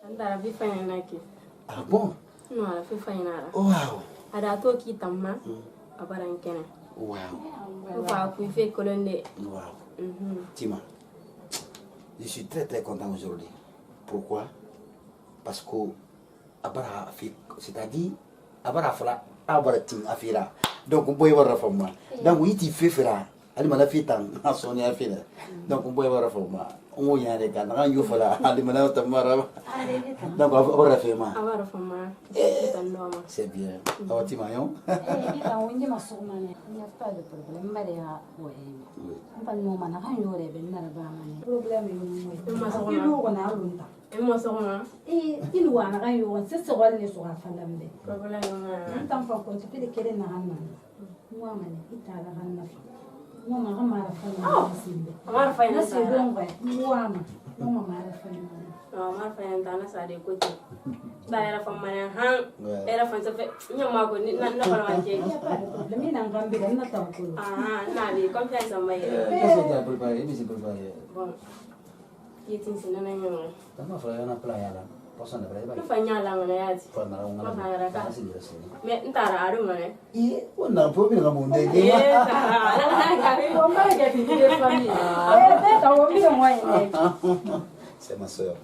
Anda fi fanya naki. Ah bon? No, ala fi fanya ala. Wow. Ada to ki tamma. Abaran kene. Wow. Fa ku fi kolonne. Wow. Tima, je suis très très content aujourd'hui. Pourquoi? Parce que Abara fait, c'est-à-dire Abara fera Abara ting afira. Donc on peut y voir la forme. Donc oui, tu fais faire. Ali mana fitan a soni afira. Donc on peut y voir la forme. On y a des gars, on y fera. Ali mana tamara. Donc Abara fait ma. Abara fama. C'est bien. Alors Tima yon. On dit ma sourmane. Il n'y a pas de problème. Maria, oui. On nous mana kan yore ben na ba mane. Problème yo mo. Ma sourmane. Yo ko na lunta. Ma sourmane. Il wa na kan yo c'est ce rôle les soura falambe. Problème yo. Tant fa ko tu de kere na hanna. Moi mane itala hanna. Moi ma mara falambe simbe. Mara falambe. Na se dongo. Moi ma mara falambe. Mara falambe na sa de côté. Ba era fama han. Era fa se fe nyama ko na bala ke. Le mi na ngambe na tankulu. Na bi confiance mai. Qu'est-ce que tu as préparé? Mais c'est préparé. Bon. Qui tin sina na nyama. Tama fra na playa la. Posso andare vai. Fa nyala ngana yati. Fa na ngana. Fa na ka. Si dire sì. Me ntara aru mane. On proprio la monde. C'est ma soeur.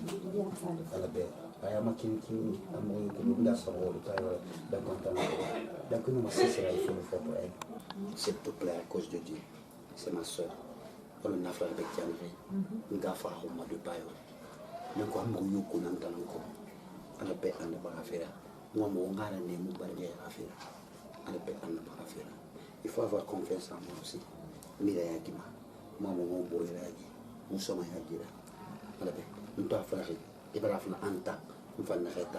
Elle est belle. Elle m'a dit que nous avons son rôle. Donc nous, il faut le faire pour elle. S'il te plaît, à cause de Dieu. C'est ma soeur. On a fait avec Tianri. Nous avons fait un mois de paille. Nous avons fait un mois de paille. On a fait un mois de paille. Nous avons fait un mois de paille. Il faut avoir confiance en moi aussi. Mira Yakima. Moi, mon beau Yagi. Nous sommes à Yagira. Nous avons fait un anta. Nous avons fait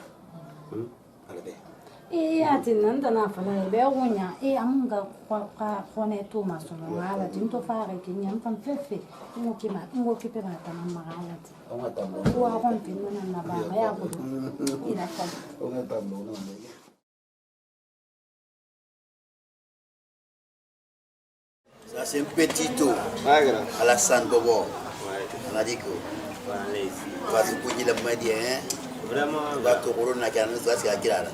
un atinanda na fala be wonya amunga kwa kone tu masolo wala tinto fare kinya mfan fefe ngo kipe bata na magala ti wa kon pinna na baba ya ko ila ka ça c'est un petit tour à la San Bobo. On a dit que vas-y pour dire la maladie hein. Vraiment va te corona qui a nous ça c'est à Kirala.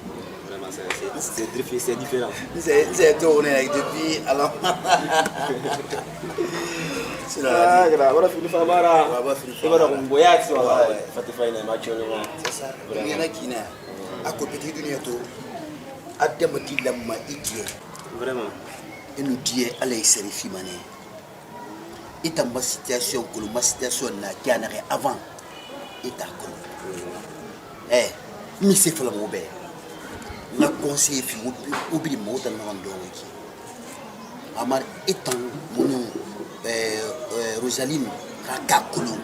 C'est différent. C'est tourné depuis alors. C'est là. Voilà, Philippe Amara. Voilà, on voyage sur la Fatifine match. C'est ça. Il y en a qui n'a. À côté du Nieto, à Demati Lama Ikie. Vraiment. Et nous dit à l'Aïseri Fimane. Et dans ma situation, que ma situation n'a qu'à avant. Et d'accord. Eh, mais c'est fait le mauvais. Na conseiller fi oubli mo dans l'endroit qui amar étant mon Rosaline rakakulu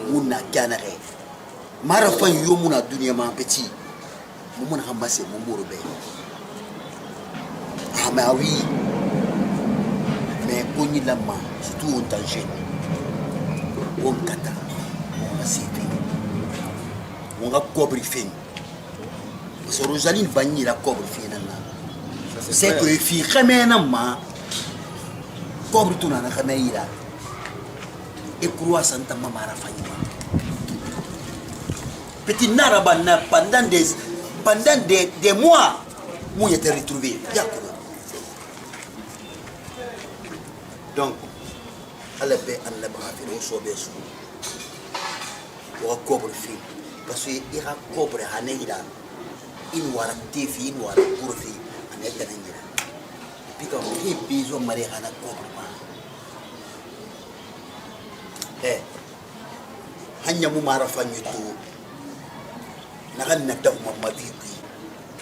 muna ganare mara fa yo muna dunia ma petit mo muna ramasse mon borobe ah mais oui mais koni lama surtout on danger on kata on a sévi on a cobre fin. C'est Rosaline Bagni la cobre finalement. C'est que les filles remènent cobre tout dans la caméra. Et croix Santa Mamara Fanny. Petit Narabana pendant des mois, moi j'ai été retrouvé. Donc, à la paix, à la brave, on s'en baisse. On cobre le film. Parce qu'il y a cobre à Neira. Il y a des filles, il y a des cours filles, il y a des filles. Et puis quand on a besoin de marier à la cobre, hanya mu marafanya tu nakan nagda ko mabibig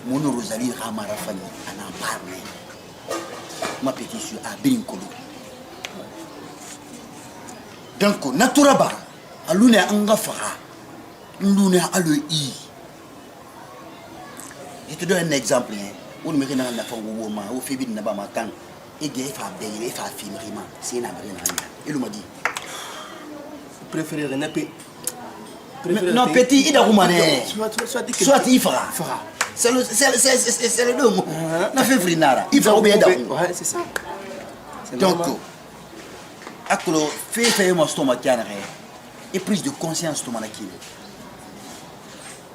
muno Rosalie ka marafanya ana parne ma pétition a binkolo donc naturaba alune anga fara ndune alo i je te donne un exemple hein on me rena na fango ma o febi na ba makan e ge fa be e fa filmement c'est na rena il m'a dit préféré René. Non, petit, il a romané. Soit il fera. C'est le deux mots. On fait frinara. Il fera bien d'abord. Ouais, c'est ça. Donc, à quoi fait mon stomac et prise de conscience de mon acquis.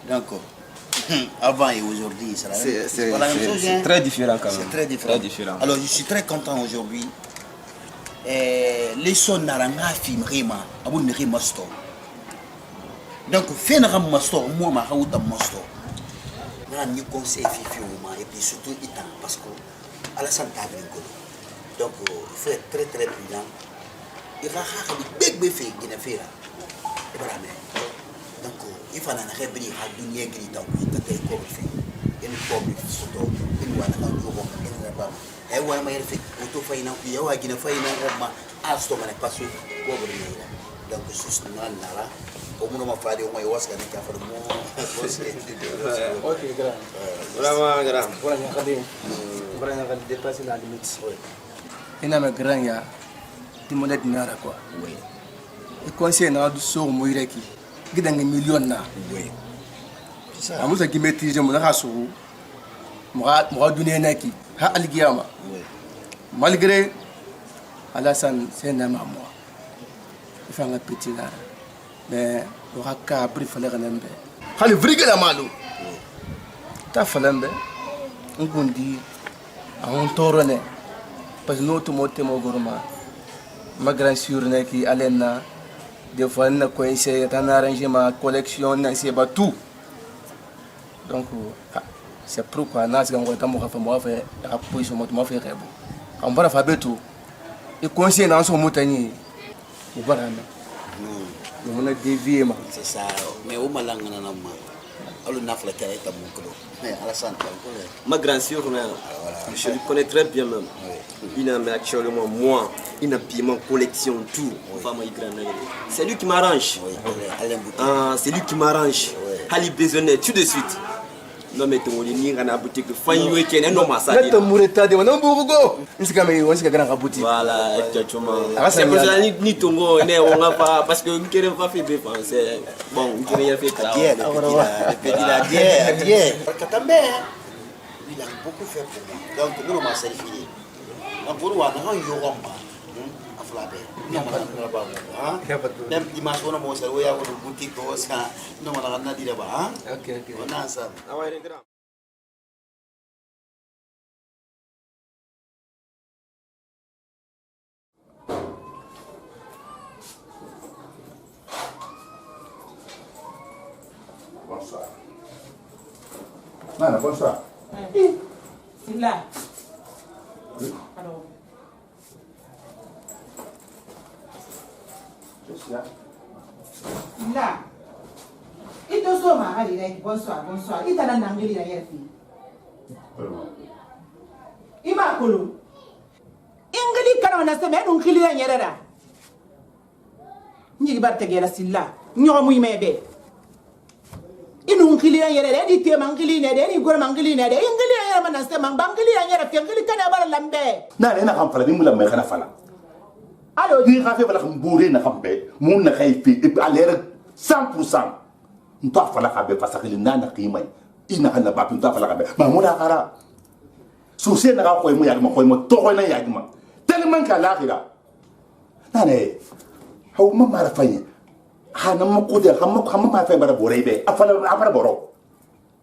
Donc, avant et aujourd'hui, c'est pas la même chose. C'est très différent quand même. C'est très différent. Alors, je suis très content aujourd'hui. Les sons n'arrangent pas abou niri masto. Donc, fait n'a masto, moi ma haouta masto. N'a ni conseil fifi ou et puis surtout itan parce que Alassane Tabin donc il faut être très très prudent. Il va avoir des big béfés qui ne fait là. Et voilà mais donc il faut en rébrir à dunia grita ou il t'attend comme fait. Il ne peut plus surtout il doit en avoir du bon il ne va pas. Et ouais mais il fait auto faïna ou il y a qui ne faïna ma asto mais pas sûr pour venir donc c'est normal là. Au moins on va faire des moyens parce qu'il y a fait le ok grand vraiment grand voilà on va dépasser la limite il n'a pas grand ya tu me dis nara quoi oui et conseil n'a du so moireki gidan million na oui c'est ça amusa qui maîtrise mon raso moi donner naki ha algiyama oui malgré Alassane c'est un moi il fait un petit là mais on a qu'à préférer un peu hali vriguer la malo ta falambe on dit on tourne parce que nous tout monde mo gorma ma grand sœur qui alena des fois na ko essayer d'en arranger ma collection na c'est pas tout donc c'est pourquoi nas ga ngota mo fa mo fa a position mo fa rebo on va faire tout et conseiller dans son montagne et voilà on a dévié c'est ça mais au malanga na ma alors n'a pas la ta mon clo mais Alassane ma grande sœur je le connais très bien même il a actuellement moi il a piment collection tout c'est lui qui m'arrange c'est lui qui m'arrange hali besoin tout de suite non mais ton ni ngana boutique fanyo kene no masadi na mureta de wana mbugo nsika me wonska grand boutique voilà exactement c'est pour ça ni tongo ne on va pas parce que on kere pas fait dépense bon on kere ya fait travail le petit la dieu katambe il a beaucoup fait pour moi donc nous ma selfie donc pour moi non yo romba aflabe même dimanche on a mon cerveau ya une boutique ça non on a dit là-bas ok on a ensemble ah ouais grand Bonsoir. Nana, bonsoir. C'est là. Oui. Alors. Je suis là. Là. Il te somme à aller. Bonsoir, bonsoir. Il t'a donné un peu de il m'a collé. Ingeli kana se me non kili nyerera. Ni batte gela silla. Nyo mu imebe. Inu kili nyerera di te mangili ne de ni gor mangili ne de ingeli nyera mana se mangili nyera fi ingeli kana bar lambe. Na ina kan fala ni mula mai kana fala. Allo Ni ka fe fala kan bouré na kan be. Mun na kai fi et à l'air 100%. Nta fala ka be parce que le nana qimay. Ina kana ba nta fala ka be. Ma mu da kara. Souci na ka ko mu yagma ko mu to ko na yagma. Tellement ka l'akhira. Nane. Haw ma mara fanye. Hana mo ko de hamma ma fa bara boray be. Afala boro.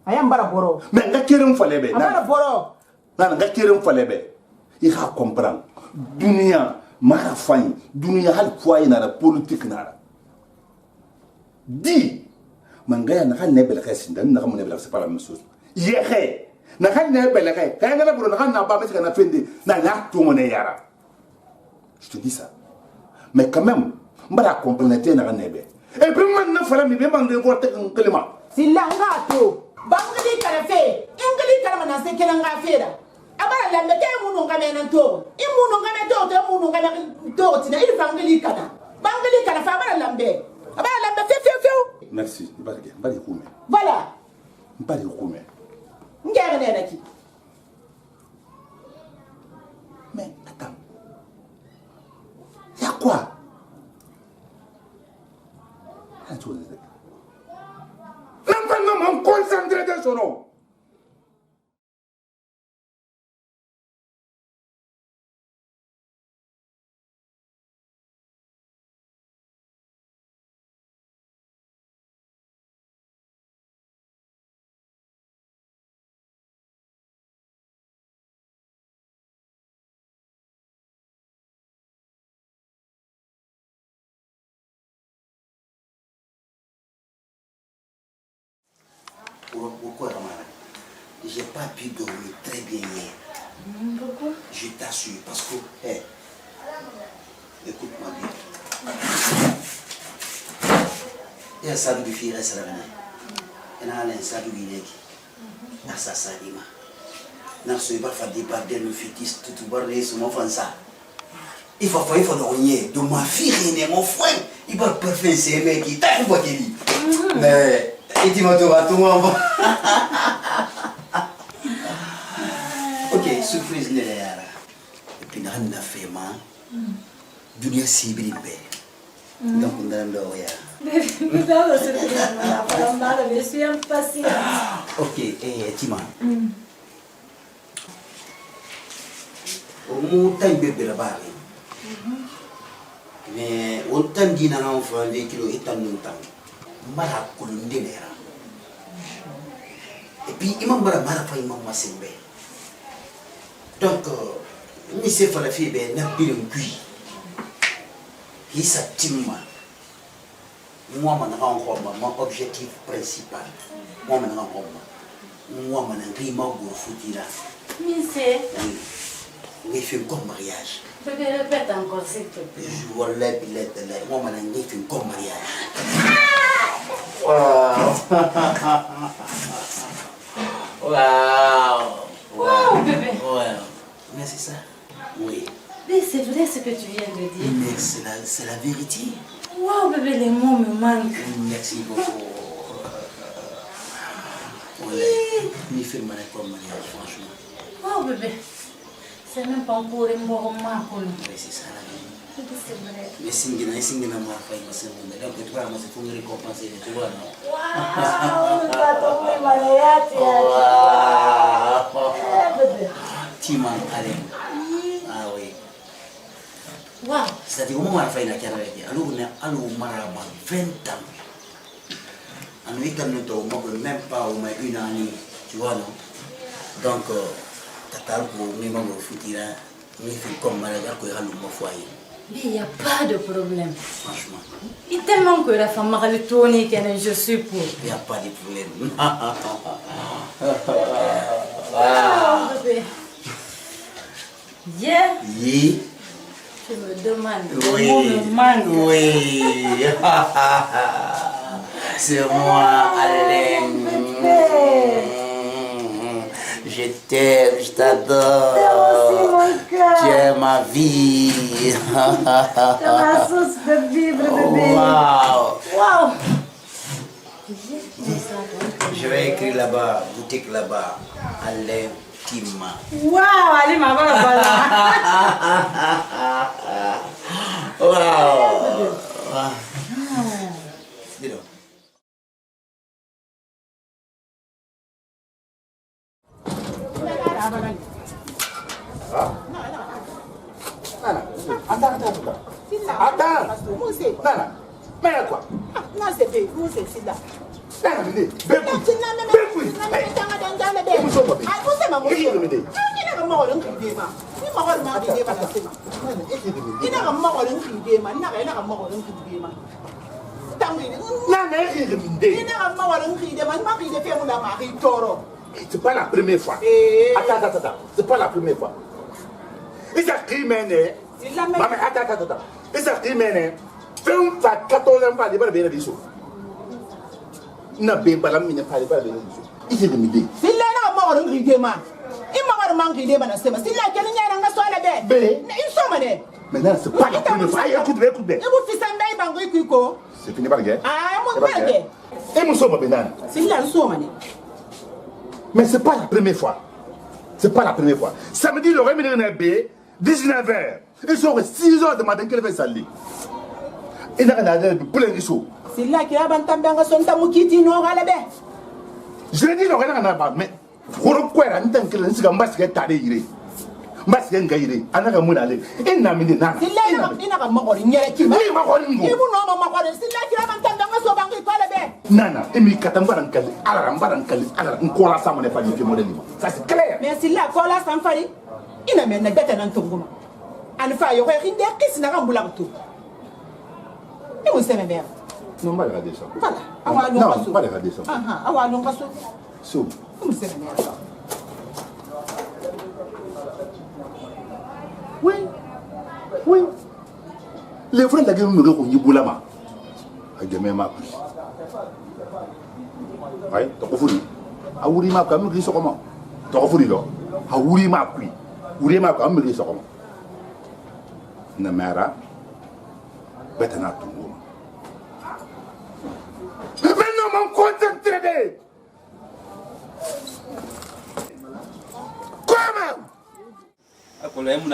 ayam bara boro. Mais nga kerem fale be. Bara boro. Nana nga kerem fale be. Il faut comprendre. Dunia mara fanye. Dunia hal foyer na politique na. Di mangaya na kan nebel khasin dan na kan nebel c'est pas la même chose. Yéhé. Na kan nebel khay. Kay nga la bro na kan na ba mais na fendi na ya to mon yara. Je te dis ça. Mais quand même, je vais compléter na nebel. Et puis maintenant fala mi be mangé voter un kalima. Silla ngato. Bangli karafe. Ingeli kana na se kena ngafera. Abara la mete munu ngame na to. Imunu ngame to to munu ngame to tina il fangeli kana. Bangli kana fa abara lambe. Abara lambe fe. Merci. Mbali kume. Voilà. Mbali kume. Ngere nena ki. Mais attends. Il y a quoi? Même pas non, on concentre de son nom. Pourquoi, Ramara? J'ai pas pu dormir très bien hier. Pourquoi? Je t'assure, parce que, hey, écoute-moi bien. Il y a ça du fil, ça il y a un ça du village. Ah, ça, ça, il m'a. Il va faire des barres de l'office, tout barre de son enfant, ça. Il faut dormir. De ma fille, mon frère, il va parfait, c'est un mec qui t'a fait qu'il dit. Mais, et tu m'as tout monde. Ok, surprise, n'est là. Et puis, on a fait mal. Dunia Sibri Bé. Donc, on a un Je suis impatiente. ok, Tima. On t'a bébé la barre. Mais on t'a dit à l'enfant, les kilos et à nous. Et puis, il m'a dit que il m'a dit donc, monsieur Falafi n'a pas de cuit. Il s'attime. Moi, mon objectif principal. Moi, je suis un foutila. Monsieur. Oui, fait comme mariage. Je vais répéter encore, s'il te plaît. Je vois les billets de l'air. Moi, je fait comme mariage. Wow, bébé. Mais c'est ça? Oui. Mais c'est vrai ce que tu viens de dire. Mais c'est la vérité. Wow, bébé, les mots me manquent. Merci beaucoup. Oui. Il fait mal comme mariage, franchement. Wow, bébé. C'est même pas pour les mots romains. Oui, c'est ça la vie. C'est vrai. Mais si je suis un marfait, je suis un donc tu vois, c'est pour me récompenser, tu vois, non? Wow, ça tombe malade. Tima, allez. Ah oui. Wow. C'est-à-dire, comment on a fait la carrière? Alors, on a 20 ans. On n'a même pas au moins une année, tu vois, non? Donc, Tatal, pour nous, on foutre là, on fait comme malade, qu'on ira le foyer. Mais il n'y a pas de problème. Franchement. Il est tellement que la femme m'a retourné que je suis pour. Il n'y a pas de problème. Wow, bébé. Yeah. Oui. Je me demande. Oui. Me manque. Oui. C'est moi, Alain. Je t'aime, je t'adore. Tu es ma vie. C'est ma source de vivre, bébé. Wow. Wow. Je vais écrire là-bas, boutique là-bas, Alain Tima. Wow, allez, ma voilà. Wow. Dis donc. Attends. Nana, mais quoi? Non, c'est fait. Où c'est là? Nana, venez. Bécoui. C'est pas la première fois. Attends. C'est pas la première fois. Ils ont crié, mais. Attends. Ils ont crié, mais. Fais un pas 14 ans, pas de bien de sous. N'a bien pas la mine, pas de bien de sous. Ils ont demandé. C'est là, mort de Gridema. Il m'a manqué des manas. C'est là qu'il y a un soir à la bête. Ils sont manés. Maintenant, c'est pas la première fois. Écoute bien. Et vous faites un bain dans le Kiko. C'est fini par la guerre. Ah, mon père. Et mon somme, maintenant. C'est là, ils sont manés. Mais c'est pas la première fois. Samedi, le remis de Nabé, 19h. Ils sont 6h de matin qu'elle fait salir. Il n'a rien à dire pour les risques. C'est là qu'il y a un tambour son tamukiti non à la baie. Je l'ai dit, le rien à pas, mais pourquoi on entend que le Sigambask est allé. Masque Gaïré, Anagamunale, et Namine Nana. C'est là qu'il y a un mort in Yaki. Oui, ma bonne. You know, Mamma, c'est là qu'il y a un tambour so bangi à la baie. Nana, et mi Katambaran, Aram, Kora Sam n'est pas du tout modèle. Ça c'est clair. Mais c'est là qu'on l'a sans faille. Il n'a même pas un tombement. En faille, il y aurait une des qui n'a pas boulot. Et vous savez bien. Non, pas regarder ça. Voilà. Non, pas regarder ça. So. Oui. Oui. Les frères de la guerre me reconnaissent boulama. A jamais ma plus. Oui, t'as compris. A wuri ma quand même comment. T'as compris là. A wuri ma puis. Wuri ma quand même comment. Na mera. Betana tungo. Maintenant mon concentré. Comment? Quand même, je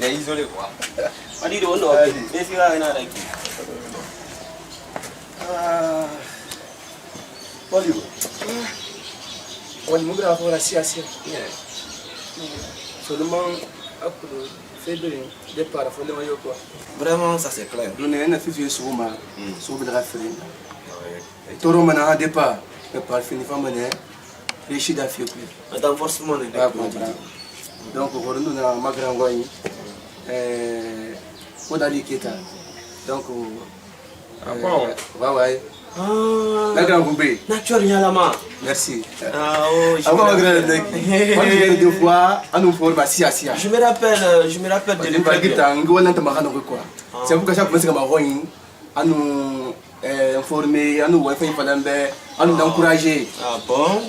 serais isolé quoi. On dit non, mais c'est là, il y a qui. Oliver. On est mouillé à voir la situation. Seulement après février, départ, il faut le voir quoi. Vraiment, ça c'est clair. Nous n'avons pas fait sur moi, sur le raffiné. Tout le monde a un départ, mais par fini, il faut mener. Les chiffres d'affaires. Attends, forcément, on est d'accord. Donc, nous avons ma grande voix. On a dit qu'il était. Donc, ouais. La grande boubée. Naturellement, la main. Merci. Ah, oh, je me rappelle de l'époque. C'est pourquoi chaque fois que je nous informer, à nous encourager. Ah bon?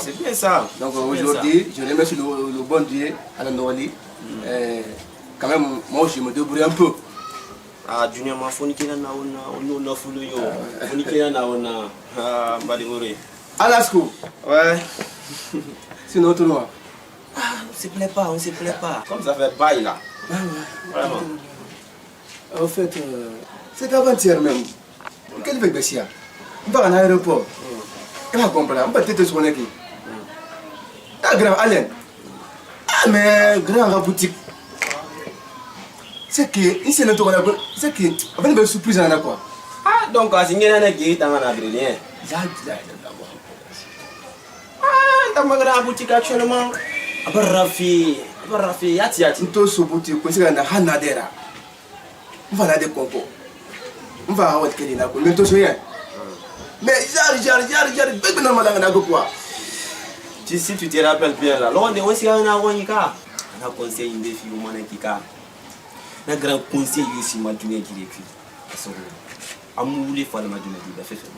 C'est bien ça. Donc aujourd'hui, je remercie le bon Dieu à la Noali. Quand même, moi je me débrouille un peu. Ah, Junior, ma fourniture on a foulé yo. Fourniture on a baligoré. Alasko. Ouais. C'est notre loi. Ah, on se plaît pas. Comme ça fait bail là. Vraiment. En fait, c'est avant-hier même. Quel est le Bessia? On va à l'aéroport. On va comprendre. On va peut-être se connecter. Ah, grand Alain. Ah, mais grand boutique. C'est que, ici, c'est que, on va une belle surprise à quoi. Ah, donc, à signer un équipe, t'as un abrilien. Ah, t'as ma grande boutique actuellement. Après Rafi, yati. Nous sommes boutique, c'est un Hanadera. On va aller concours. On va avoir quelqu'un là, mais tout rien. Mais si tu te rappelles bien là, on est aussi un awanika. On a conseillé une défi au Manakika. Un grand conseil ici, ma dune qui écrit. Amoulé fois de ma dune qui fait fait.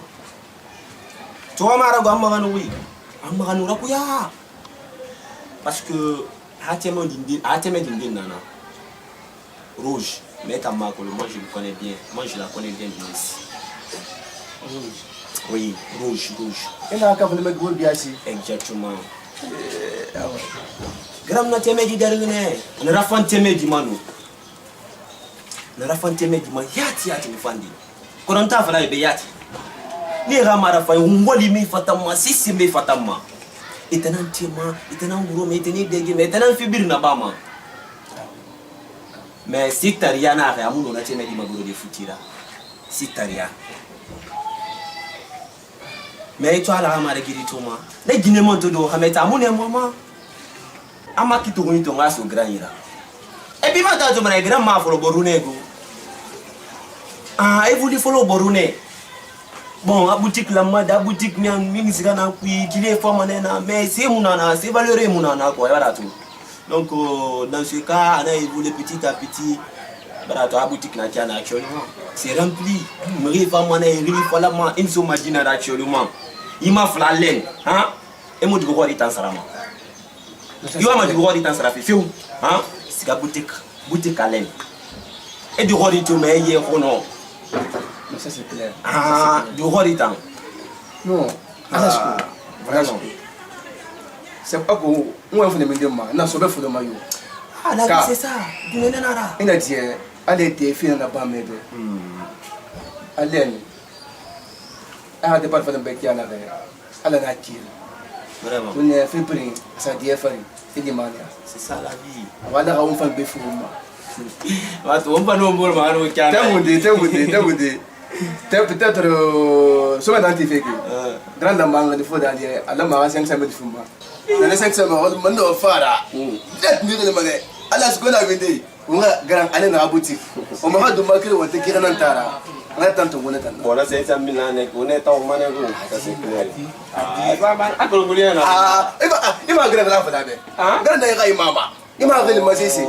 Tu vois, Marago, oui. Amarano Rakuya. Parce que Hatema Dindin Nana. Rouge. Mais ta marque, moi je le connais bien. Moi je la connais bien ici. Oui, rouge. Et là, quand vous le mettez bien ici. Exactement. Gram na teme di derine. Na rafan teme di manu. Na rafan teme di man yati mi fandi. Koronta fala be yati. Ni ramara fa ngoli mi fatama sisi mi fatama. Itanan tema, itanan guro me itani dege me itanan fibir na bama. Mais si taria na fa amuno na teme di maguro de futira. Si taria. Mais tu as la ramara giri toma. Le guinémon to do hameta amune mama. Ama kitu kunito ngaso granyira. E bi mata to mana grand ma folo borune go. Ah, e vuli folo borune. Bon, a boutique la mada boutique mi mingi na kui kile forme na mais c'est munana, c'est valeureux munana quoi, voilà tout. Donc dans ce cas, on a évolué petit à petit. Voilà, la boutique na tiana actuellement. C'est rempli. Mari femme na ri fola ma inso magina actuellement. Il m'a fait la laine, hein? Et moi du gros dit ansarama. Il va me dire dit ansara fiu, hein? C'est la boutique à laine. Et du gros dit tu me hier ou non? Ça c'est clair. Ah, du roi du temps. Non, vraiment. C'est pas pour moi, vous ne me demandez pas. Non, c'est pas pour le maillot. Ah, là, c'est ça. Du menenara. Il a dit, allez, t'es fini dans la bas, mais. Allez, elle a des parfums de béquille à la veille. Elle a tiré. Vraiment. On est fait prix, ça dit, c'est des manières. C'est ça la vie. Voilà, on fait un peu fou. On va nous voir, on va peut-être sur l'identifié. Grand amant de faux d'aller à la maman 500 de fumba. Dans les 500 de Fara. Let me demander. À la seconde à venir, on a grand aller dans la boutique. On m'a demandé de te quitter dans Tara. On est tanto, on est tanto. Bon, là, c'est 5 000 ans, on est en main, ça c'est clair. Ah, il va mal. Ah, pour le Ah, il va gagner la fête. Ah, gagner maman. Il m'a fait le masser ici.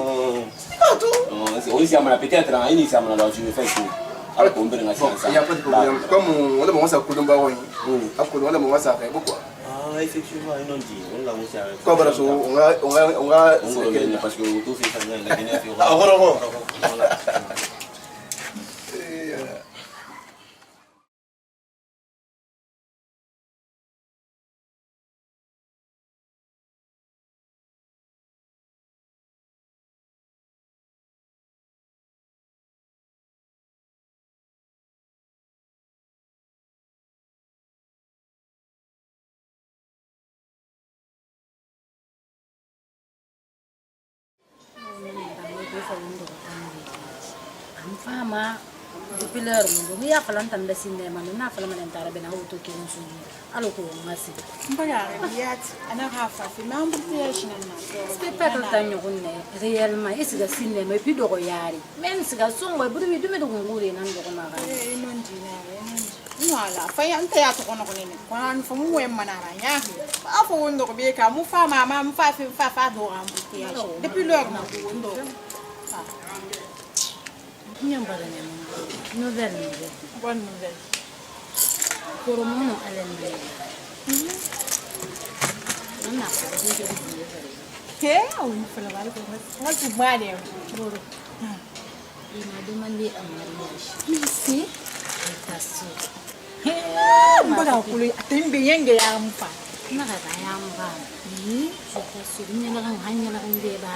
On s'y amène peut-être, il s'y amène là, je vais faire tout. Alors qu'on peut le mettre il n'y a pas de problème. Comme on a commencé à couler un baron, on a commencé à faire beaucoup. Ah, effectivement, ils l'ont dit. On l'a aussi arrêté. Comme on va parce que tout fait ça, il a gagné. Ah, voilà. Fama depuis l'heure mu ya falan tan da sinne man na falan man tare bena auto ke mun sun alo ko ngasi mbaya riyat ana hafa fi ma mbuti ya shinan na spectacle tan yo kunne réellement isiga sinne me pido ko yari men siga songo buru mi dume do ngure nan do ko ma ga non dinare wala fa ya anta ya to kono ne ko an fa mu wem manara ya afa wondo ko be ka mu fa mama mu fa do ambuti ya depuis l'heure na ko wondo Nyambara nouvelle bonne nouvelle pour mon alende na ke on fa la wala ko wala ko mane boro il m'a demandé un mariage ici tassu mbara ko le atembe yenge ya mfa na ga ya mba ni tassu ni na hanya na nge ba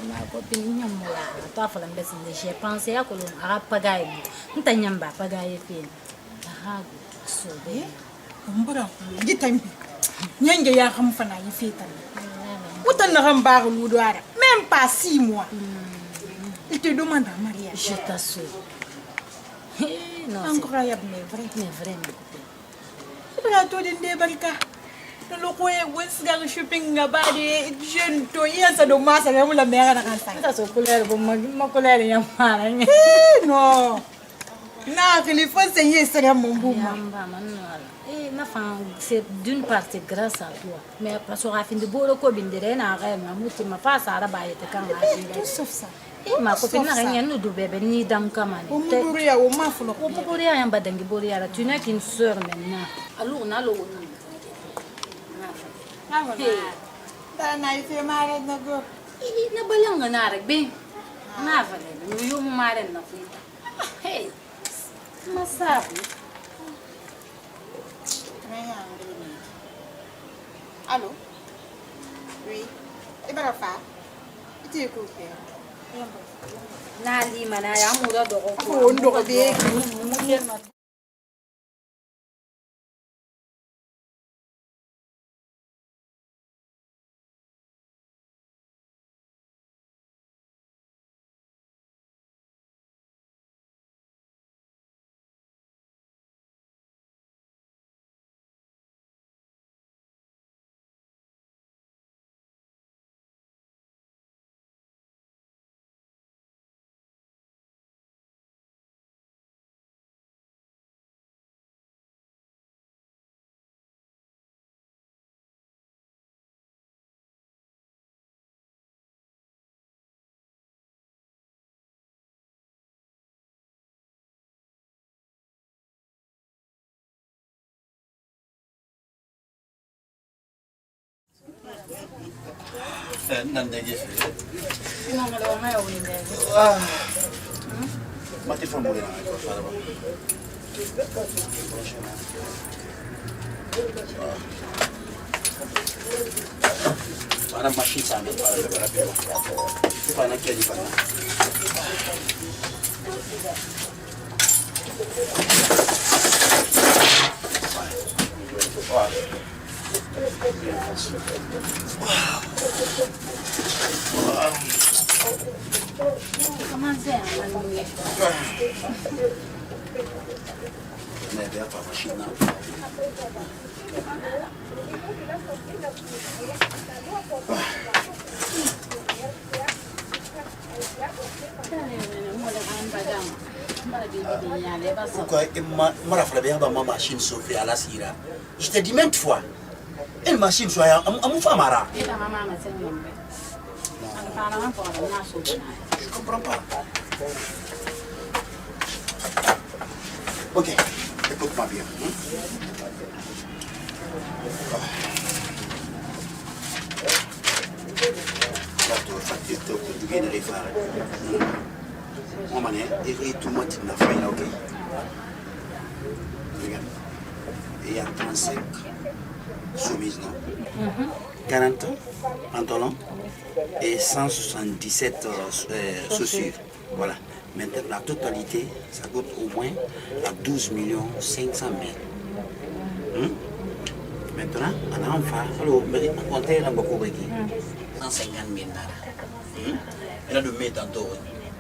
ma ko tin nyamula to afala mbesi ne j'ai pensé à ko ara pagaye ntanyamba pagaye fin ha so be mbara ko gitambi yenge ya mfa na yifita Autant ne rembarre l'oudoir, même pas 6 mois. Il te demande un mariage. Je t'assure. Non, incroyable, mais vrai. Mais vraiment. C'est pas tout d'une débarca. Le coin où est-ce shopping ngabadi jeune to yesa do masa ya mula mera na kansa. Ça so couleur bon ma couleur ya mara. Non. Na que les fois c'est yesa ya mbuma. Ma femme, c'est d'une partie grâce à toi. Mais parce qu'on a fini de boire au cobindere, na rien, ma mouti ma passe à la baille de quand sauf ça. Ma copine n'a rien nous de bébé ni dame kamani. Au mourir au maflo. Au mourir un badangi boria, tu n'as qu'une sœur maintenant. Alors on a l'eau. Ah voilà. Da na ife mare na go. Na balanga na rek be. Na vale, no yo mare na fita. Hey. Ma sabe. Allô? Oui. Et bien, tu es coupé. Nali mana ya mura do ko. Oh, ndo ko be. Mati from Moulin. Para machine sama para levar pelo. Para naquele para. Comment c'est la nuit? Ne vea para machine. Pourquoi ma machine sauver à la Sira? Je t'ai dit même fois. Une machine soit à mon famara. Je comprends pas. Ok, écoute-moi bien. Tout le monde n'a pas fait, ok? Regarde. Il y a 35 soumises, non? 40 pantalons et 177 chaussures. Voilà. Maintenant, la totalité, ça coûte au moins à 12 500 000. Maintenant, on a enfin, alors, on compte beaucoup de 150 000 naira. Elle a de mettre tantôt,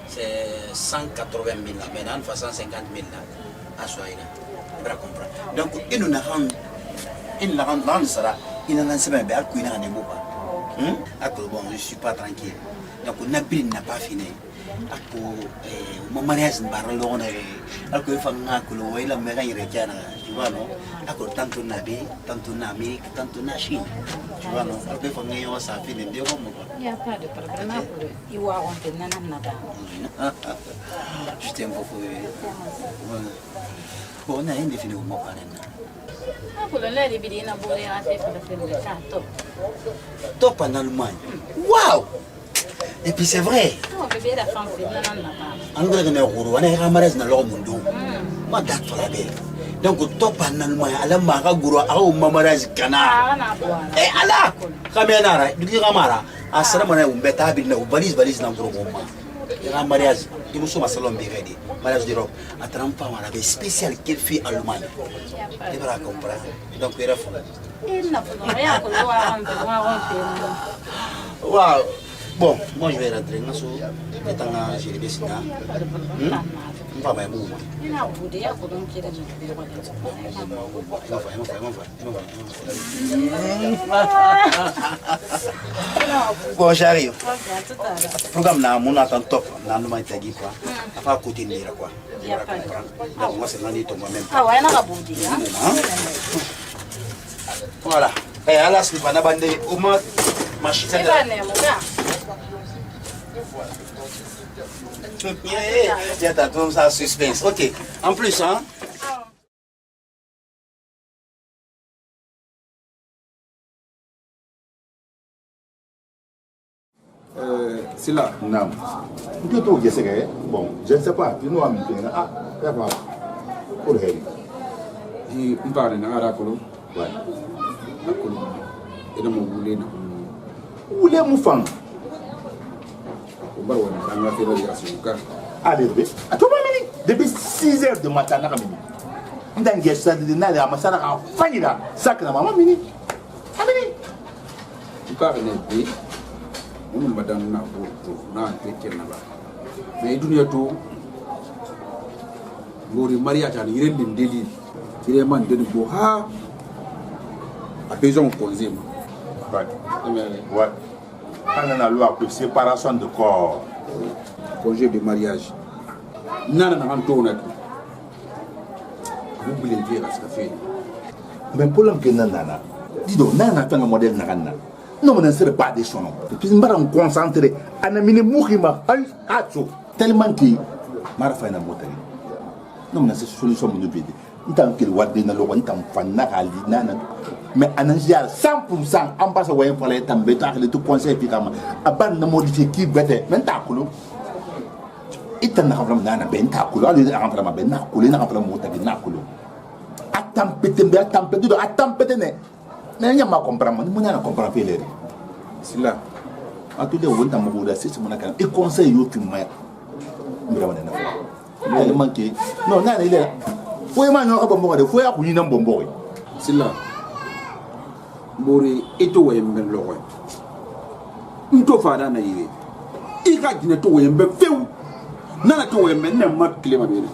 c'est 180 000 là. Maintenant, on fait 150 000 là. À soi, il va comprendre. Donc, il nous a rendu, il nous a rendu ça. Il n'a pas bien, il n'a pas bon, je ne suis pas tranquille. Donc, on n'a pas fini. Mon mariage n'est pas long. Il faut que il a mis tu vois, non? Tantôt Nabi, tantôt Namérique, tantôt na Chine. Tu vois, non? Il faut que ça finisse. Il n'y a pas de problème. Il va rentrer dans la je t'aime beaucoup. Bon, on a une définition au mot par top en Allemagne. Waouh! Et puis c'est vrai. Donc top en Allemagne, ala mara guru au mamaraj kana. Eh ala, kamenara, du ramara. Asara mana umbeta bilna ubalis na guru mama. Un mariage, il nous sommes à salon bérédi, mariage d'Europe. À 30 ans, on avait spécial qu'il fait en Allemagne. Tu vas comprendre. Donc, il est fou. Waouh! Bon, moi je vais rentrer. J'ai les bessines. Pas mal, bon, j'arrive. Programme na mon attend top. Na nous m'attend quoi. Après côté de l'ira quoi. Donc moi c'est l'année tombe même. Ah ouais, na kabudi. Voilà. Et à la suite, on a bandé au moins machine. Il y a tout ça suspense. Ok. En plus, hein. C'est là. Non. Bon, je ne sais pas. Tu nous as mis. Ah, c'est pas. Pour le on parle de Arakolo. Ouais. Et de mon boulot. Où les moufans? Allez, depuis 6 heures de matin, on a dit ça de Nala, à Massana, à Fanila, Sacra, maman, mini. Tu parles d'un pays, on ne m'a donné un peu, mais il y a tout. Vous mariage à l'Irène de Déli, il est man de Boha, à Pézon Ponzim. Ouais. On a la loi pour séparation de corps. Congé de mariage. Nana n'a pas tourné. Vous voulez dire à ce que fait. Mais pour l'homme qui est nana, dis donc, nana fait un modèle nana. Non, on ne serait pas des sons. Puis on va me concentrer. On a mis les mourima. Tellement qu'il m'a fait un moteur. Non, on a cette solution de vie. Tant qu'il voit des nalo, on t'en fait nana. Mais en général, 100%, on passe au voyage pour les tambours, les tout conseils, évidemment. Avant de modifier qui va être, maintenant, il t'en a vraiment un bentaculo, il a vraiment un benaculo, il a vraiment un benaculo. A tempête, mais il n'y a pas comprendre, il n'y a pas comprendre. C'est là. À tous les moments, on a dit, c'est mon accord. Et conseil, il y a qui m'a il manqué. Non, non, il est là. Faut y aller, faut y aller, faut y c'est là. Bori eto wembe lowe nto fada na yire ika dine to wembe few nana to wembe na mat klema bele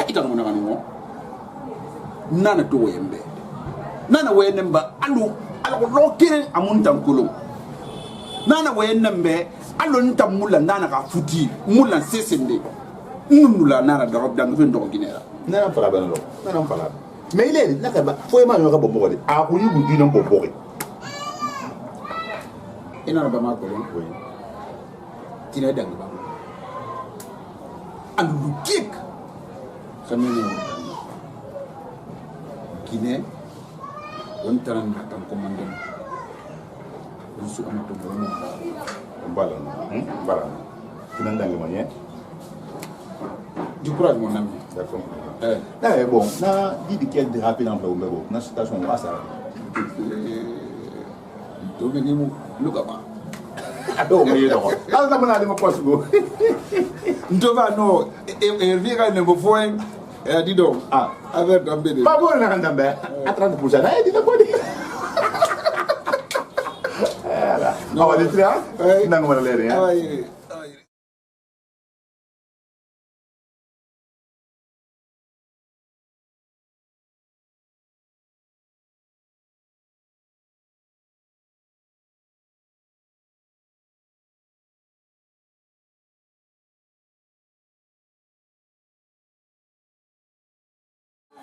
ita mo na no nana to wembe nana wenemba alu lo kire amun tankulo nana wenembe alu ntamulla nana ka futi mulla sesende nunula nana dɔgɔ dan fen dɔgɔ ginera nana fala bana lo nana fala mais il est là ka fo ma yo ka bobo de a ko yugu dina bobo ina ba ma ko ko tina dan ba an lu kik samene Guinée on taran tan commandé on su am to bono bala tina dangi ma ñe du courage mon ami d'accord mais bon na di quel de rapide en bleu bon na situation va ça to be ni mu lu ka ba ado me yedo ko ala na de ma poste go ndo va no e vira ne bo foi e di do avec dambe de ba bo na kan dambe a 30% na di na ko di ala no wa di tra nang ma le re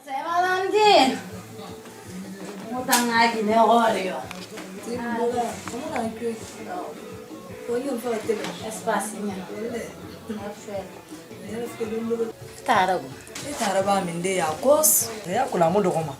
Saya Valentin. Utang lagi nih Oreo. Espacinha. Tarago. Taraba minde ya kos. Ya kula mu dogoma.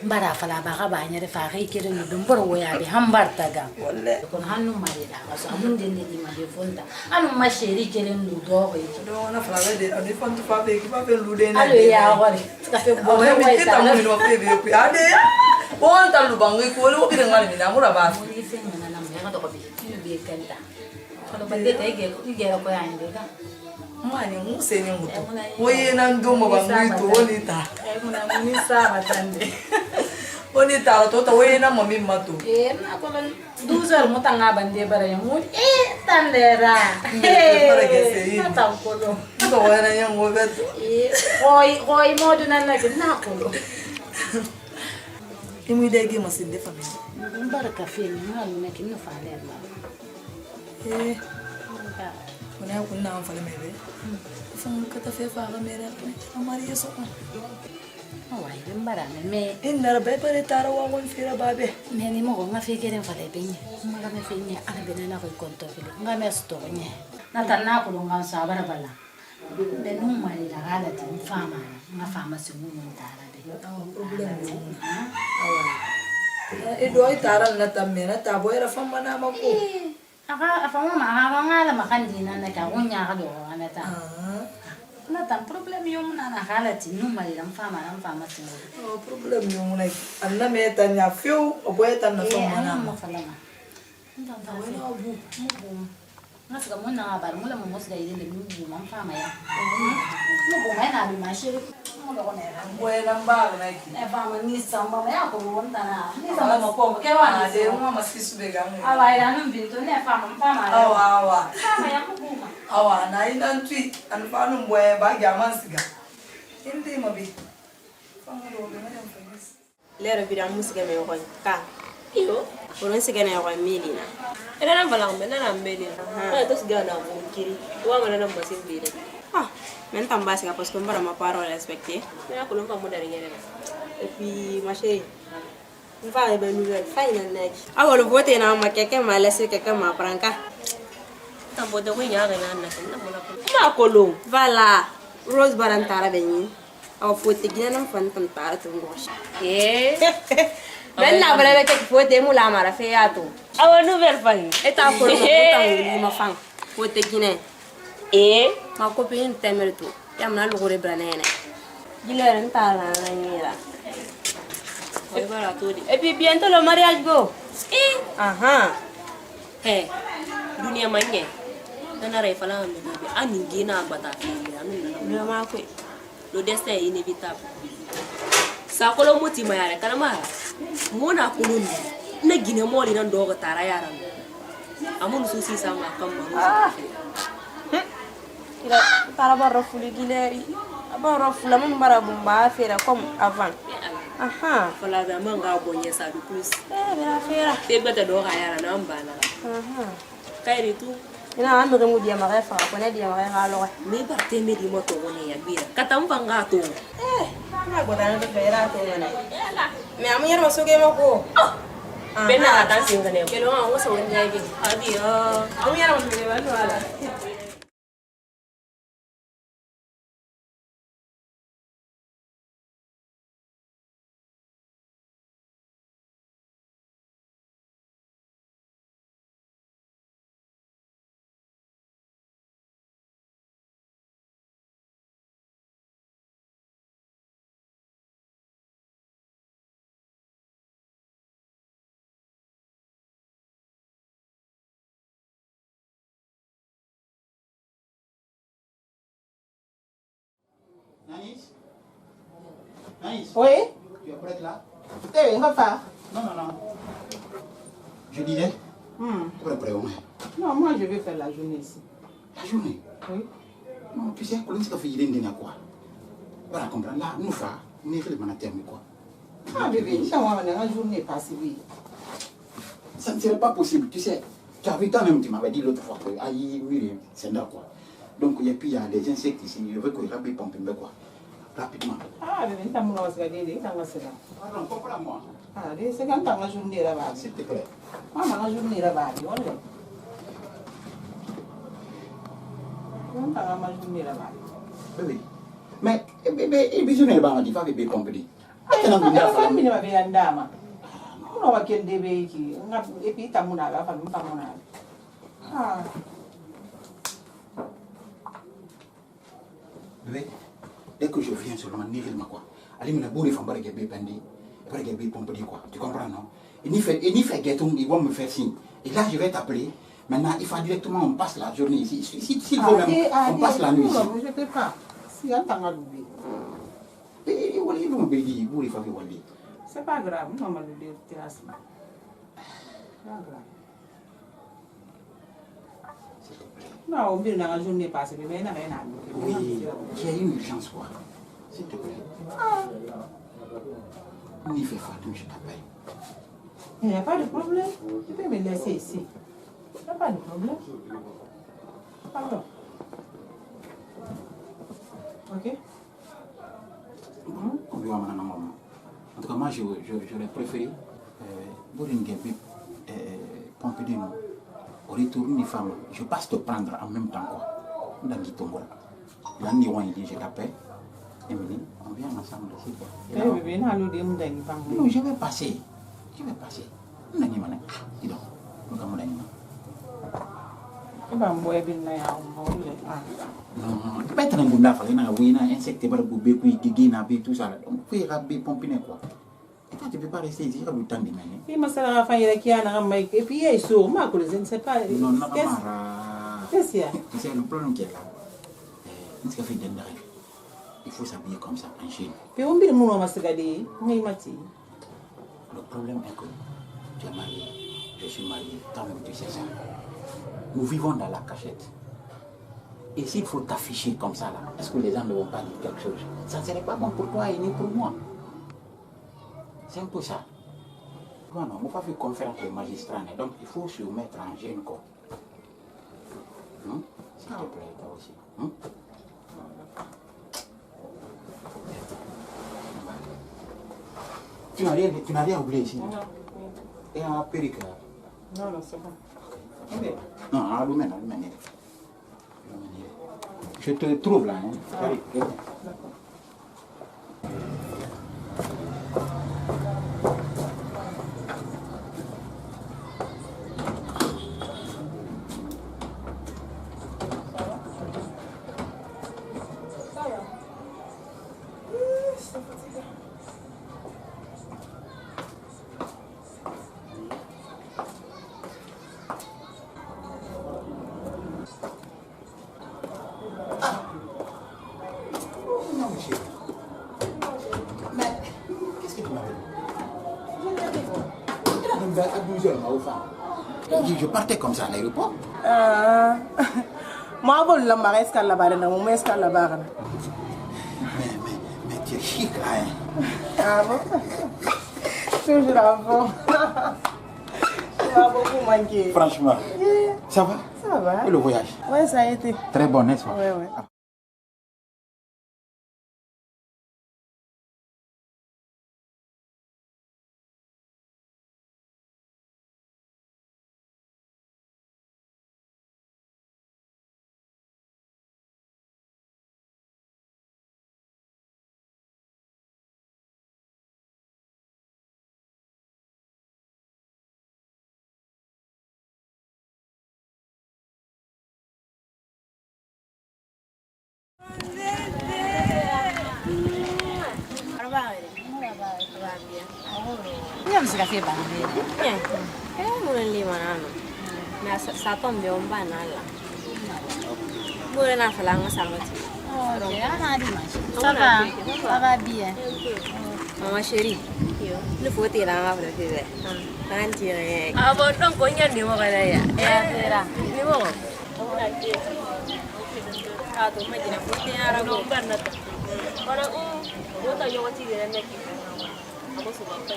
Mbara fala ba ka ba nyare fa kai kire ni dum bor woya be hambar taga. Walle. Kon hannu mari da kaso amun den ni ma de fonda. Anu ma sheri kire ndu do ko yi. Do na fala de ani fontu fa be ki fa be lu de na. Alo ya gore. Ka fe bo ya mi ta mu no fe be ku ade ya. Bon ta lu bangi ko lu bi ngal ni na mu ra ba. Ni fe na na me ga do ko bi. Ni be kanta. Kono ba de te ge ko ko ya inde ka. Mani mu se ni mutu. Oye na ndo mo bangi to oni ta. Muna ni sa batande. Oni ta to to oye na mo mi matu. Na ko lan 12 heures mo tanga bande bara ya mu tandera. Para que se yi. Na ta ko lo. To oye na yang mo bet. Koi mo do na na ko lo. Imu de ge masinde famille. Baraka fe ni halu na kin fa le ma. Kuna kunna am fale mebe. Fang kata fe fa ga mere amari yeso. Awai mbara me inna be pare tara wa won fira babe. Me ni mo nga fe keren fale be ni. Nga me fe ni ala be na ko konto fili. Nga me sto ni. Na tanna ko nga sa bara bala. Be no mari la gala tin fama. Nga fama se mu mun tara be. Problem e do ay tara na tamena tabo era fama na mako. Aka afama ma ngala makandina na ka unya ka do ana ta. Na tan problem yung na nakala tin no mali lang fama tin. Oh problem yung na anna me tan ya fiu o boy tan na fama na mo fala ma. Ndan ta wala bu mo ngas ka mo na ba mo la mo mos dai din mo man fama ya. Mo bo mai na bi ma shi mo do ne ra. Boy lang ba na ki. E fama ni samba ma ya ko mo ta na. Ni samba mo ko ke wa de mo maskisu be gang. Awa ira no bintu ne fama. Awa. Fama ya mo bu ma. Awa na ina twi an fa no boy ba ga man siga. Indi mo bi. Fama do be na fagis. Lera bira musiga me ko ka. Iyo, oron siga na ko melina. Era na balang me na melina. Ha, to siga na ko kiri. Wa ngana na masin bire. Ah, men tambas ka parce que mbara ma parole respecter. Mais ko lon fa mo dari ngere. Et puis ma chérie. On va aller nouvelle final nek. Ah, le vote na ma quelqu'un m'a laissé quelqu'un m'a pranka. Tambo de ko nyaga na na mo la ko. Ma ko lo. Voilà. Rose barantara benyi. Aw fote gina nam fan tan tara to ngosh. Ben na bala ke fote mu la mara fe ya to. Aw nouvelle fan. Eta ko mo ma fan. Fote gina. Ma copine temer to. Ya na lo gore branene. Gila ren tara na ngira. Oye bara to di. Et puis bientôt le mariage go. Aha. Dunia manye. Nana rai fala me bi. Ani gina bata fi. Anu ma ko. Le destin est inévitable. Ça ko lo moti ma yare kana ma. Mona kulun. Na gine moli nan dogo tara yaran. Amun susi sama kam ma. Ila tara barro fuli gileri. Barro fula mun bara bumba fera comme avant. Aha, fala da manga bonye sa du plus. Bela fera. Te beta do ga yara na mbana. Aha. Kairi tu ina an mu dia mare fa ko ne dia mare ga lo me ba te me di moto woni ya bira kata mvanga to na go dan be ra to ne me amu yar masoge mako bena ta singa ne kelo ma wo so ne ya bi abi amu yar masoge ba to ala Nanis? Nanis? Oui? Tu es prête là? Eh, on va faire. Non, non, non. Je disais? Prêt, au moins. Non, moi je vais faire la journée ici. La journée? Oui. Non, tu sais, quand on fait il quoi? Voilà, comprendre. Là, nous faisons, nous faisons le terme quoi. Ah bébé, ça va, la journée passe, oui. Ça ne serait pas possible, tu sais. Tu as vu toi-même, tu m'avais dit l'autre fois que aïe, oui, c'est là quoi. Donc, et puis il y a des insectes ici, je veux que je rabais pomper quoi. Rapidement. Ah bébé, tu as mon osé dire, tu as mon osé là. Pardon, comprends-moi. Ah, c'est quand tu as la journée là-bas. S'il te plaît. Ah, la journée là-bas, on est. Quand tu as la journée là-bas. Bébé. Mais, bébé, il besoin de là-bas, il va bébé pomper. Ah, tu as la famille de ma belle dame. On va qu'elle début qui. Et puis, tu as mon ala, pas mon ala. Ah. Bébé, dès que je viens seulement, n'y fait quoi. Allez, mais la bourre, il faut pas que bébé pendi, pas que bébé pompe quoi. Tu comprends, non? Il n'y fait guetton, il va me faire signe. Et là, je vais t'appeler. Maintenant, il faut directement, on passe la journée ici. S'il faut même, on passe la nuit ici. Non, je ne peux pas. Si on t'a oublié. Et il va me dire, il faut que vous le C'est pas grave, on va le dire, terrasse. Pas grave. Non, on vient dans la journée passée, mais il n'y a rien à dire. Oui, il y a une urgence, quoi. S'il te plaît. On y fait Fatou, je t'appelle. Il n'y a pas de problème. Tu peux me laisser ici. Il n'y a pas de problème. Pardon. Ok? On va voir maintenant. En tout cas, moi, j'aurais préféré Pompidou. Au retour des femmes, je passe te prendre en même temps. Quoi. Dans Guitongola. Là, je t'appelle. Émilie, on vient ensemble ici. Non, je vais passer. Je vais passer. On a dit, dis donc, on a dit. Non, tu peux être un bon affaire, il y a un insecte, il y a un tout ça. Donc, il y a un pompier quoi. Et toi, tu ne peux pas rester ici, il y a le temps de mener. Il m'a dit qu'il y a un et puis il est sourd, je ne sais pas. Non, non, qu'est-ce qu'il y a? Tu sais, le problème qui est là, c'est qu'il il faut s'habiller comme ça en Chine. Puis on dit que nous avons regardé, le problème est que tu es marié, je suis marié, toi-même tu sais ça. Nous vivons dans la cachette. Et s'il faut t'afficher comme ça, là, est-ce que les gens ne vont pas dire quelque chose? Ça ne serait pas bon pour toi et ni pour moi. C'est un peu ça. Non, non, on ne peut pas faire conférence aux magistrats, donc il faut se mettre en gêne. S'il te plaît, toi aussi. Tu n'as rien oublié ici? Non. Et un perruque? Non, non, c'est bon. Okay. Non, allumène. Je te trouve là. Hein. D'accord. Je partais comme ça à l'aéroport. Moi, je vais aller à la Mais tu es chic là, hein? Ah bon? Toujours avant. Tu m'as beaucoup manqué. Franchement. Yeah. Ça va? Ça va. Et le voyage? Ouais, ça a été. Très bon, n'est-ce pas? Ouais. Nya msika ke bangele. Mulai mana no? Na satu ambil nala. Mulai na falang sangat. Oh, ya na di mas. Ça va bien. Mama chérie. Le faut tirer en avant de Kan tirer. Ah bon, donc on y a des mots ya. Era. Ni mo. Ah, tu macam nak putih arah No banna. Ora yo ta yo wati de na ki. Amo so ba pa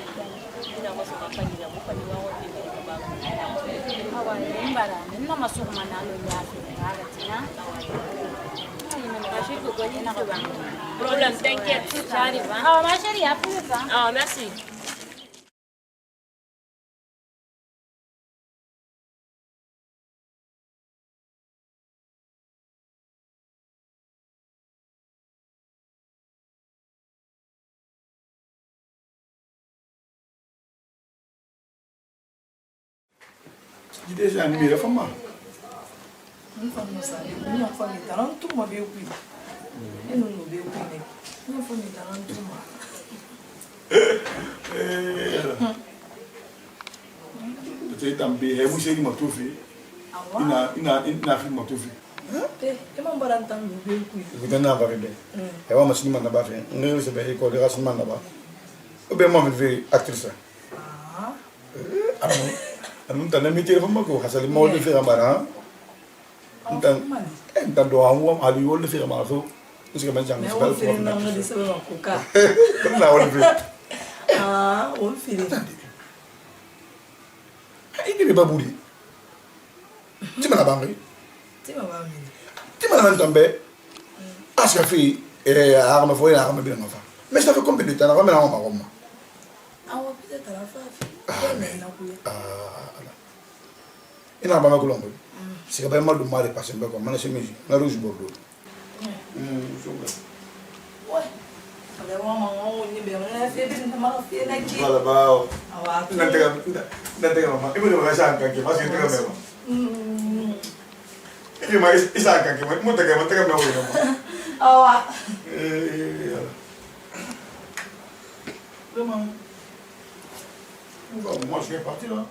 ina amo so ba pa ni mo pa ni wa wati ni ba. Awa mbara, nina masukuma nalo yafi. Ngala tina. Problème, t'inquiète, j'arrive. Ah, ma chérie, à plus ça. Ah, merci. Tu déjà animé la femme? Não vamos sair. Não vamos estar não turma veio aqui. Eu não veio aqui. Não vamos estar não turma. Tu também é muito cheio de motofi. Ina fi motofi. É uma barata não veio aqui. Você não vai ver. É uma machine manda ba fe. Não se be ko de ras manda ba. O be mo ver actrice. Anu tan mi tire fama ko hasali mo de fer amara. Entan do amu ali wol de fer amara so. Isso que mais já me fala. Não, filho, não me disse uma cuca. Não, olha ver. Ah, o filho. Aí que baburi. Timana bangi. Timana também. Acho que fi a arma foi a arma bem nova. Mas está ficando bem, tá na arma não uma. Ah, o pizza tá lá fácil. Ina ba makulongo. Sika ba mal do mari passe mbeko mana chemise na rouge bordeaux. Ué. Olha uma mão ni be na febre na mala fia na aqui. Fala bao. Ah, não tem mama. Eu vou deixar aqui, mas eu tenho mesmo. E mais isso aqui, muito que meu olho. Ah. Vraiment. Moi je vais partir là.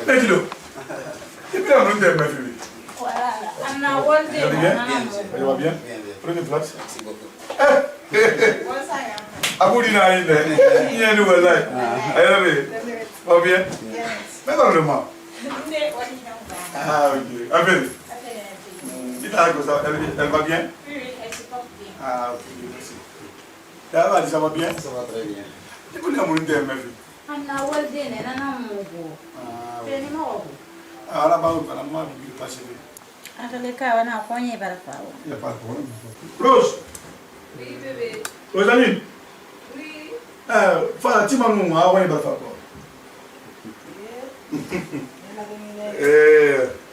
Dis-le. Et puis, on va ma fille. Voilà. Anna Walde. Elle va bien? Prenez place. Merci beaucoup. Aboudina, il y a une nouvelle life. Elle va bien? Mais dans le moment. Ah, ok. Appelle. Elle va bien? Ah, ok, merci. Ça va bien? Ça va très bien. Tu peux lui amener ma fille? Anna Walde, nana mugo. Feni mo. Ah, là-bas, on va la passer. Ataleka wana konye barafa. Il n'y a pas de problème. Rose. Oui, bébé. Rosaline. Oui. Fala, tu m'as dit, ah ouais, barafa.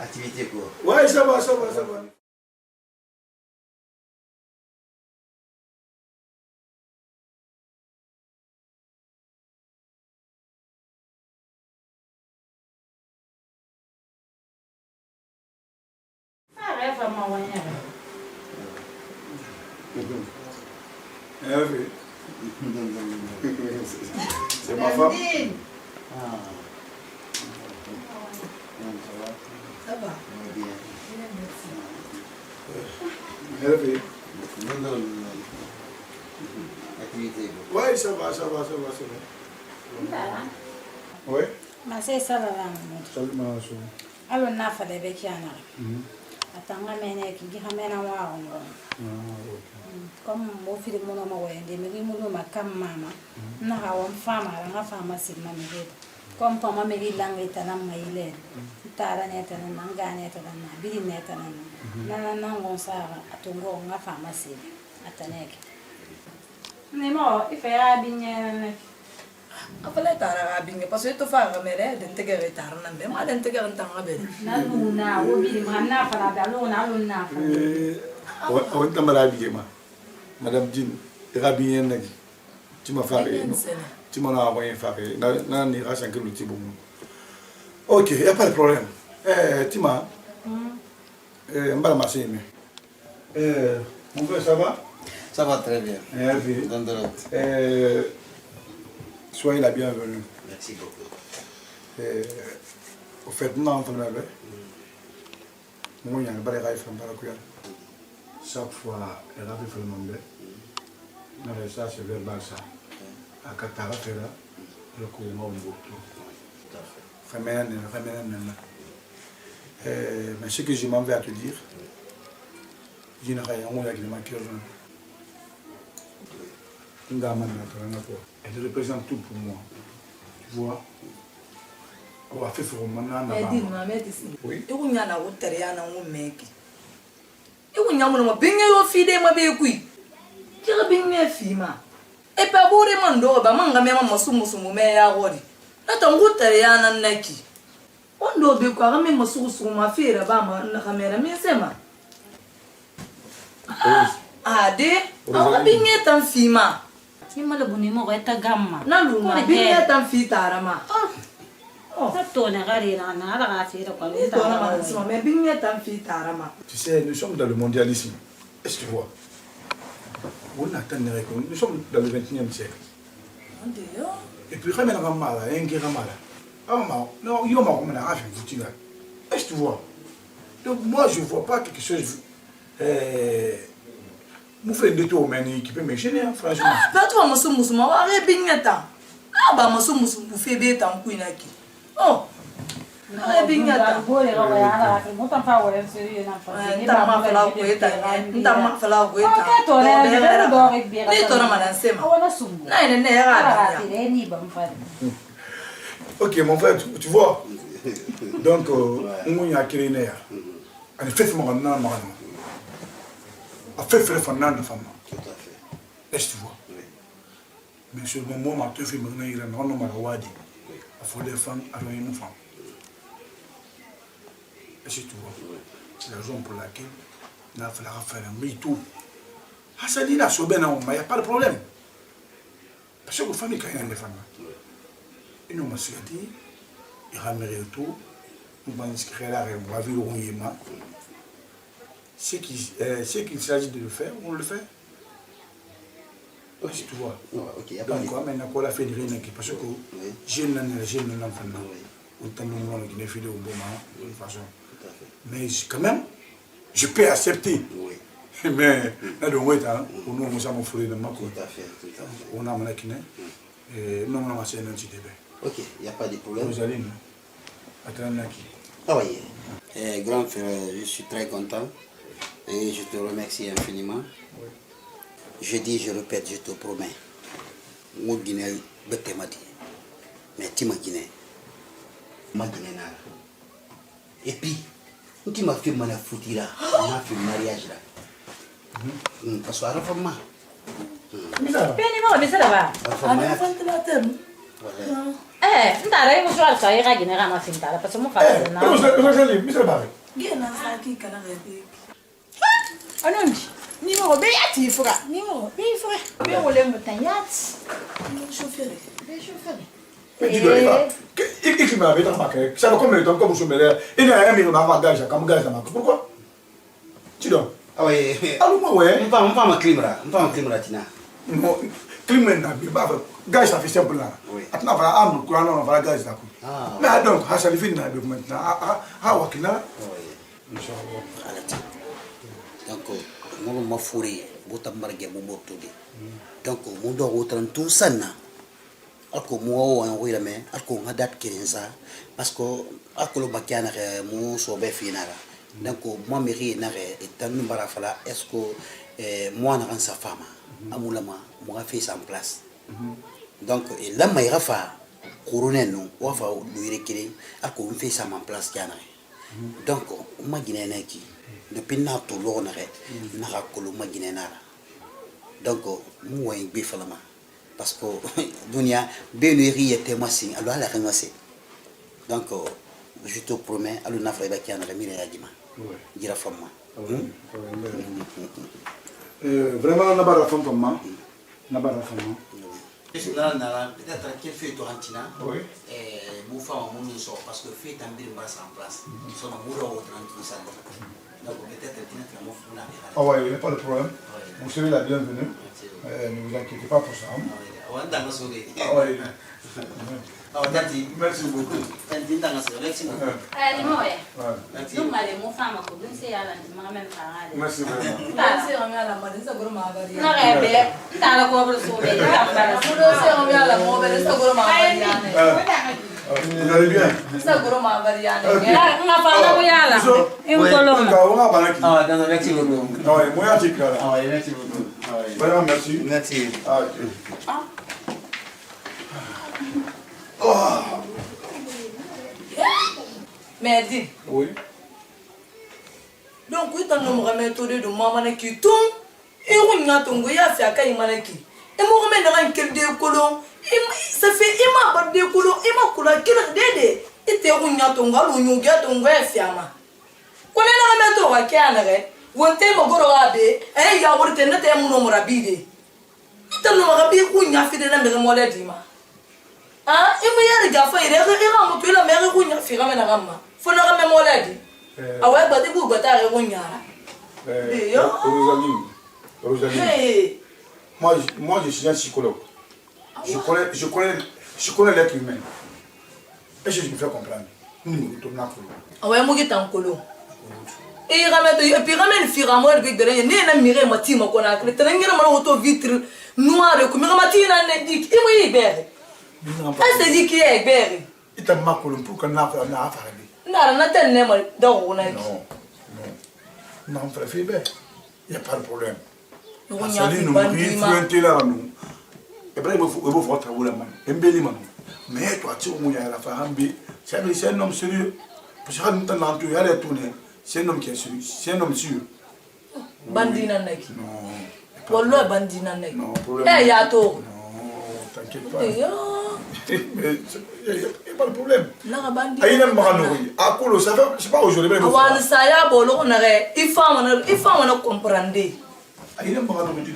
Activité quoi? Ouais, ça va. C'est ma femme. Ça va. Bien. Elle fait. Activité. Ouais, ça va. Oui. Ma sai sala la. Salut ma so. Alo na fa de be kiana. Atanga mene ki hamena wa ngo. Comme mo fi de mo no mo wende mi mo no makam mama. Na ha wa fama nga fama simma mi de. Comme pama me langa itana maile. Tara ne tana nanga ne tana na bi ne tana. Na ngon sa atongo nga fama sim. Ataneke. Ni mo ife ya binye. Apalai tara abinge parce que to fa gamere den tegere tar nan be ma den tegere tanga be na luna wo bi ma na fara da luna luna on tamara bige ma madame Jean rabien nagi tu m'as fait tu m'en as envoyé faire na ni rachan que l'outil bon OK y a pas de problème tu m'as mbala ma c'est mon frère ça va très bien merci soyez la bienvenue. Merci beaucoup. Au fait, non, moi, il y a un barrage from Barakuya. Chaque fois, elle a fait le monde. Mais ça, c'est verbal ça. À Katara, le coup, on va mais ce que je m'en vais à te dire, je n'ai rien qui m'a elle représente tout pour moi. Tu vois? On va faire un manana. Oui. Tu vois, na uteriana umeki. Tu vois, na mo binge yo fide ma be kui. Kira binge fima. E pa bore mando ba manga me mama sumu me ya gori. Na ta uteriana neki. Ondo be kwa me masusu ma fira ba ma na kamera me sema. Ade, awa binge tan fima. Ni mala buni mo eta gamma. Na luna binge tan fitara ma. Tu sais, nous sommes dans le mondialisme. Est-ce que tu vois? On attend nous sommes dans le 21e siècle. Et puis, il y a un mal, non, il y a un est-ce que tu vois? Donc, moi, je ne vois pas quelque chose. Nous faisons des tours qui peut me gêner, franchement. Ah, toi, je suis musulman, je suis musulman. Ah, bah, je suis musulman, je fais des temps. Oh, Nta ok, mon frère, tu vois. Donc, on y a créé une ère. On fait ce moment là, on fait faire fondant de femme. Tout à fait. Est-ce que tu vois? Mais sur le moment, tu fais maintenant, il y a un grand nombre de wadi. Il faut des femmes, alors il y a une femme. Est-ce que tu vois? C'est la raison pour laquelle il va falloir faire un mytho. Ah, ça dit là, il n'y a pas de problème. Parce que les familles, quand il y a des femmes, ils nous ont dit, ils ramènent tout, nous allons inscrire là, on va vivre au Yéma. Ce qu'il s'agit de le faire, on le fait. Si tu vois. Donc, quoi, maintenant, on a fait des réunions parce que j'ai un enfant. On t'a mis qui est filé au bon moment, de toute façon. Mais quand même, je peux accepter. Mais, là, on est là, on a un fourré de ma côte. Tout à fait. On a un maquinée. Et nous, on a un petit début. Ok, il n'y a pas de problème. Vous allez, attendez, ah oui. Grand frère, je suis très content. Et je te remercie infiniment. Oui. Je dis, je répète, je te promets. Mon Guinée, bête m'a dit. Mais tu m'as Guinée. Ma Guinée n'a. Et puis, tu m'as fait ma foutu là. On a fait le mariage là. Parce que la femme. Numéro B, tu feras. Numéro B, il ferait. Mais on l'aime bien. Chauffeur. Mais dis-le, il m'a remarqué. Ça va comme le temps, comme je me l'ai. Il y a un million d'avantages comme gaz à ma. Pourquoi? Tu donnes? Ah oui. Alors, moi, ouais. On va ma climera. On va ma climera, Tina. Non, climera, gaz, ça fait simple là. Oui. Attends, on va arme, on va gaz là. Mais donc, ça lui fait une maintenant. Ah, Wakina. Oui. Inch'Allah. Donc, mon ma fourré, botambargue, mon botoudi. Donc, mon doigt au 30 sanna. ako mo on wila me ako ngadat kenza parce que ako lo bakiana re mo so be finala donc moi mairie na re etanu bara fala est-ce que moi na kan sa fama amula ma mo ga fait en place donc la mai rafa couronne non wa fa do irekire ako fait ça en place kana donc ma ginena ki depuis na to lo na re na ka ko ma ginena donc mo wa be falama parce que dunia benuri était moi signe alors la renoncer donc je te promets alors na fa ba ki ana remine ya dima gira fama vraiment na bara fama na bara fama peut-être quel fait Torantina oui mon femme mon sort parce que fait tambi mbasa en place son amour au 30 ça donc peut-être ah ouais il n'y a pas de problème vous serez la bienvenue ne vous inquiétez pas pour ça ah ouais merci beaucoup merci vous allez bien vraiment merci Merde. Oui. Donc, oui, t'as nommé un méthode de maman qui tombe. Et on a ton goya fait à Kaimanaki. Et moi, on met un quel de colon. Ça fait Emma, pas de colon. Emma, coula, quel dédé. Et t'es on a ton gars, on y a ton goya fiama. Quand on a un méthode à Canare, ou un thème au Goroabe, et il y a un thème de mon nom rabide. T'as nommé un rabide où il y a fait de la maison Moladima. Ah, il me y a des gars, il y a un peu la mère où il y a fait la main. Faut ne pas me molester. Ah ouais, bah des bouts de terre où il y a. Rosalie. Moi, je suis un psychologue. Je connais l'être humain. Et je me fais comprendre. Ah ouais, moi, je suis un colo. Et puis, ramène Firamo avec de rien. Né, n'a miré ma team au Konak. Le terrain est mon auto vitre noir. Comme ma team n'a dit. Et moi, il est bête. Est-ce que dit qui est bête? Il t'a marqué pour qu'on a fait un affaire. Non, non, non, frère, il n'y a pas de problème. Salut, nous influencer là, nous. Et bien, il faut faire travailler la main. Mais toi, tu as la femme, c'est un homme sérieux. Parce que nous t'en entouré, elle est tournée. C'est un homme qui est sérieux. C'est un homme sûr. Bandit Nanek. Non. Pour le bandit Nanek. Non, problème. Eh, Yato. Non, t'inquiète pas. Il n'y a pas de problème. Il n'aime pas nourrir. À Kolo, ça fait, c'est pas aujourd'hui. Awan saya bolo on aurait. Il faut on comprendre. Il n'aime pas nourrir.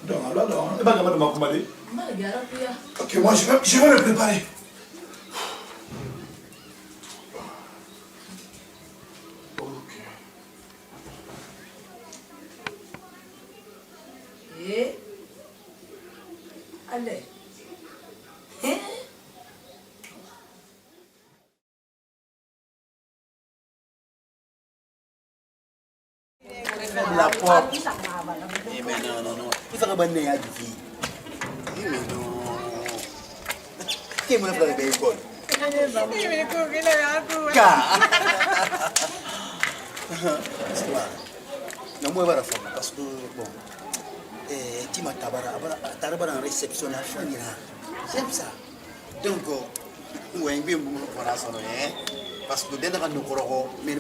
Donc, alors, il va me commander. Ok, moi je vais me préparer. Eh? Allez. Eh? La porte. Mais non. Il faut que je mais non. Qui me fait le bécon? Non, moi, je vais faire parce que, bon, tu m'as tabaré en réception à Fanny. J'aime ça. Donc, on va bien voir ça, parce que dès que nous avons une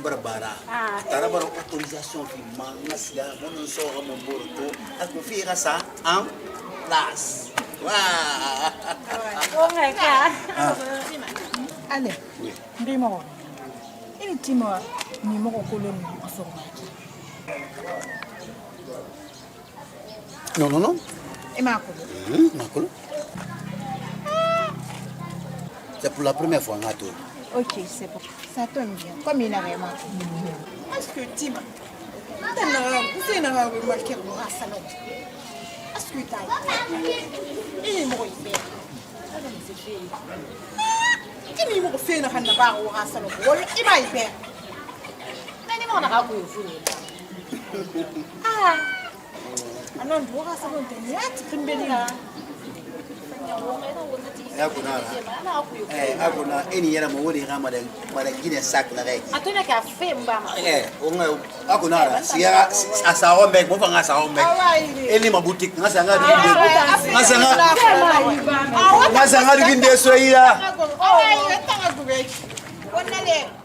autorisation qui manque, on sort mon bordeaux, on fait ça en place. Allez, dis-moi, il dis-moi, numéro colonne en format. Non. Et ma colo. C'est pour la première fois, Nato. Ok, c'est bon. Ça tombe bien. Comme il a vraiment. Est-ce que Tima, vous avez remarqué le salon? Est-ce que tu as il est mort hier. Il est mort fait dans le bar au salon. Il va y faire. Mais il m'a pas vu. Ah. Alors, on doit savoir que tu es là. akona eni yana mo woni ngama de mara gine sak na rek atuna ka femba ma akona siya asa hombe mo fanga asa hombe eni mabutik ngasa ngadi ngasa ngadi ginde so ira tanga gube wonna le